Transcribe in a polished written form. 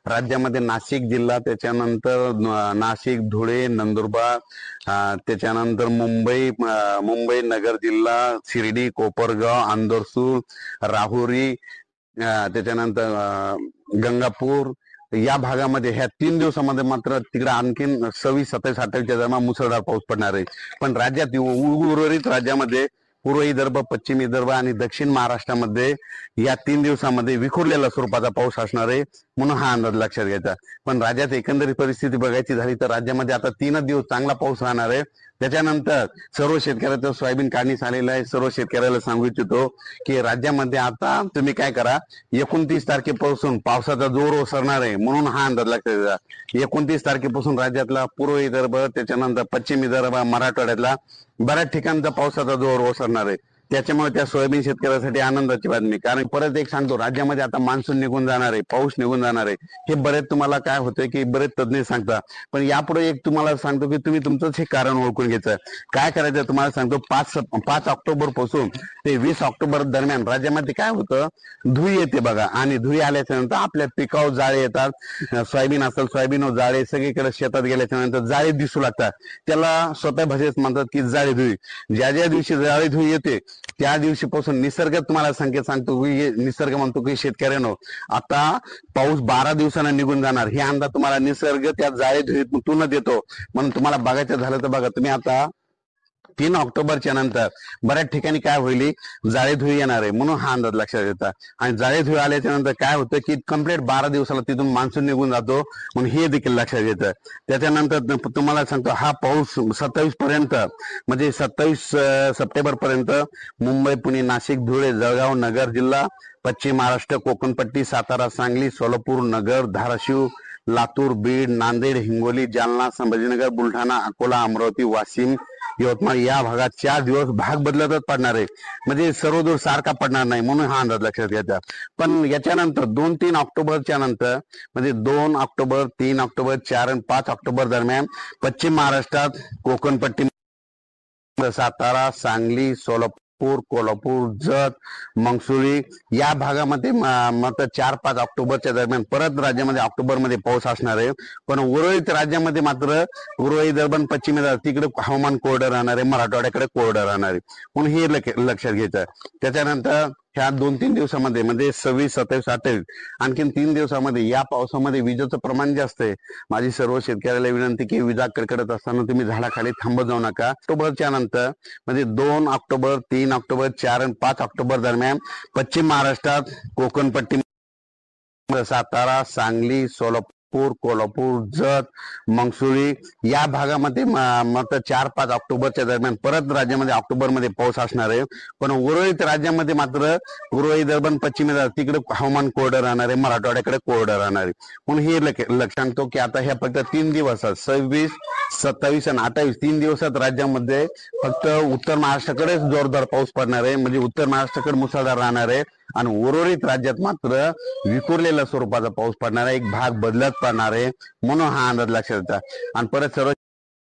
राज्यामध्ये नाशिक जिल्हा, त्याच्यानंतर नाशिक, धुळे, नंदुरबार, त्याच्यानंतर मुंबई नगर जिल्हा, शिर्डी, कोपरगाव, अंदरसूर, राहुरी, त्याच्यानंतर गंगापूर या भागामध्ये ह्या 3 दिवसामध्ये मात्र तिकडे आणखीन 26, 27, 28च्या दरम्यान मुसळधार पाऊस पडणार आहे. पण राज्यात उर्वरित राज्यामध्ये पूर्व विदर्भ, पश्चिम विदर्भ आणि दक्षिण महाराष्ट्रामध्ये या 3 दिवसामध्ये विखुरलेला स्वरूपाचा पाऊस असणार आहे, म्हणून हा अंदाज लक्षात घ्यायचा. पण राज्यात एकंदरीत परिस्थिती बघायची झाली तर राज्यामध्ये आता 3 दिवस चांगला पाऊस राहणार आहे. त्याच्यानंतर सर्व शेतकऱ्याचं सोयाबीन काढणीस आलेलं आहे. सर्व शेतकऱ्याला सांगू इच्छितो की राज्यामध्ये आता तुम्ही काय करा, 29 तारखेपासून पावसाचा जोर ओसरणार आहे, म्हणून हा अंदाज लक्षात घ्या. 29 तारखेपासून राज्यातला पूर्व विदर्भ, त्याच्यानंतर पश्चिम विदर्भ, मराठवाड्यातला बऱ्याच ठिकाणचा पावसाचा जोर ओसरणार आहे. त्याच्यामुळे त्या सोयाबीन शेतकऱ्यासाठी आनंदाची बातमी. कारण परत एक सांगतो, राज्यामध्ये आता मान्सून निघून जाणार आहे, पाऊस निघून जाणार आहे. हे बरेच तुम्हाला काय होतंय की बरेच तज्ञ सांगतात. पण यापुढे एक तुम्हाला सांगतो की तुम्ही तुमचंच हे कारण ओळखून घ्यायचं. काय करायचं तुम्हाला सांगतो, 5 ऑक्टोबर पासून ते 20 ऑक्टोबर दरम्यान राज्यामध्ये काय होतं, धुळी येते बघा. आणि धुळी आल्याच्या नंतर आपल्या पिकावर जाळे येतात. सोयाबीन असेल, सोयाबीनवर जाळे, सगळीकडे शेतात गेल्याच्या नंतर जाळे दिसू लागतात. त्याला स्वतः भाषेत म्हणतात की जाळे धुळी. ज्या ज्या दिवशी जाळे धुळी येते त्या दिवशीपासून निसर्ग तुम्हाला संकेत सांगतो की निसर्ग म्हणतो की शेतकऱ्यांनो, आता पाऊस 12 दिवसांना निघून जाणार. हे अंदाज तुम्हाला निसर्ग त्या जाळे धुळीतून देतो. म्हणून तुम्हाला बघायचं झालं तर बघा, तुम्ही आता 3 ऑक्टोबरच्या नंतर बऱ्याच ठिकाणी काय होईल, जाळे धुळी येणार आहे, म्हणून हा अंदाज लक्षात येतात. आणि जाळे धुळी आल्याच्या नंतर काय होतं की कम्प्लीट 12 दिवसाला तिथून मान्सून निघून जातो, म्हणून हे देखील लक्षात येतं. त्याच्यानंतर तुम्हाला सांगतो, हा पाऊस 27 पर्यंत म्हणजे 27 सप्टेंबर पर्यंत मुंबई, पुणे, नाशिक, धुळे, जळगाव, नगर जिल्हा, पश्चिम महाराष्ट्र, कोकणपट्टी, सातारा, सांगली, सोलापूर, नगर, धाराशिव, लातूर, बीड, नांदेड, हिंगोली, जालना, संभाजीनगर, बुलढाणा, अकोला, अमरावती, वाशिम, यवतमाळ या भागात 4 दिवस भाग बदलतच पडणार आहे. म्हणजे सर्वदूर सारखा पडणार नाही, म्हणून हा अंदाज लक्षात घ्यायचा. पण याच्यानंतर 2-3 ऑक्टोबरच्या नंतर म्हणजे 2 ऑक्टोबर, 3 ऑक्टोबर, 4 आणि 5 ऑक्टोबर दरम्यान पश्चिम महाराष्ट्रात, कोकणपट्टी, सातारा, सांगली, सोलापूर, कोल्हापूर, जत, मंगसुळी या भागामध्ये मात्र 4-5 ऑक्टोबरच्या दरम्यान परत राज्यामध्ये ऑक्टोबरमध्ये पाऊस असणार आहे. पण उर्वरित राज्यामध्ये मात्र पूर्व विदर्भ, पश्चिम विदर्भ तिकडे हवामान कोरडं राहणार आहे, मराठवाड्याकडे कोरडं राहणार आहे, म्हणून हे लक्षात घ्यायचं. त्याच्यानंतर ह्या 2-3 दिवसामध्ये म्हणजे 26, 27, 28 आणखीन 3 दिवसामध्ये या पावसामध्ये विजेचं प्रमाण जास्त आहे. माझी सर्व शेतकऱ्याला विनंती की विजा कडकडत असताना तुम्ही झाडाखाली थांबत जाऊ नका. ऑक्टोबरच्या नंतर म्हणजे 2 ऑक्टोबर, 3 ऑक्टोबर, 4 आणि 5 ऑक्टोबर दरम्यान पश्चिम महाराष्ट्रात, कोकणपट्टी, सातारा, सांगली, सोलापूर, कोल्हापूर, जत, मंगसुळी या भागामध्ये मात्र 4-5 ऑक्टोबरच्या दरम्यान परत राज्यामध्ये ऑक्टोबरमध्ये पाऊस असणार आहे. पण उर्वरित राज्यामध्ये मात्र पूर्व विदर्भ, पश्चिम विदर्भ तिकडे हवामान कोरडं राहणार आहे, मराठवाड्याकडे कोरडं राहणार आहे, म्हणून हे लक्षात सांगतो की आता ह्या फक्त 3 दिवसात 26, 27 आणि 28 3 दिवसात राज्यामध्ये फक्त उत्तर महाराष्ट्राकडेच जोरदार पाऊस पडणार आहे. म्हणजे उत्तर महाराष्ट्राकडे मुसळधार राहणार आहे आणि उर्वरित राज्यात मात्र विखुरलेल्या स्वरूपाचा पाऊस पडणार आहे, एक भाग बदलत पडणार आहे, म्हणून हा अंदाज लक्षात येतात. आणि परत सर्व